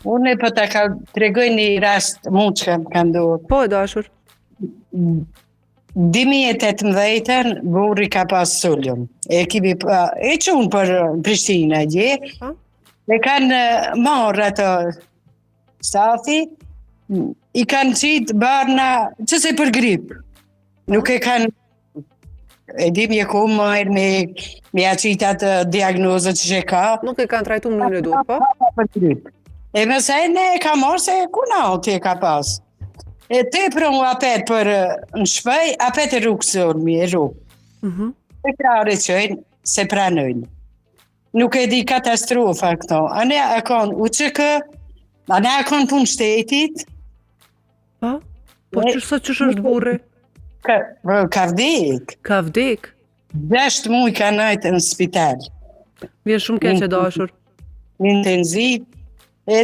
Unë po ta tregoj një rast mu që ka ndodhur. Po e dashur. 2018 burri ka pas sulm. E qunë për Prishtina dje. Po? E kanë marrë ato stafi, i kanë qitë barna që se për grip. Nuk e kanë e dim je ku marrë me qitë atë diagnozët që ka. Nuk e kanë trajtu më në duhet, po? Për grip. E mësaj ne e ka marrë se kuna o ti e ka pas. E te për mu apet për në shpej, apet e rukësor mi e rukë. E krare qëjnë, se pranojnë. Nuk e di katastrofa këto. A ne e konë uqëkë, a ne e konë punë shtetit. Po? Po qështë është burri? Ka vdek. Ka vdek? 6 muj ka najtë në spital. Vjen shumë keq e dashur. Intenziv. E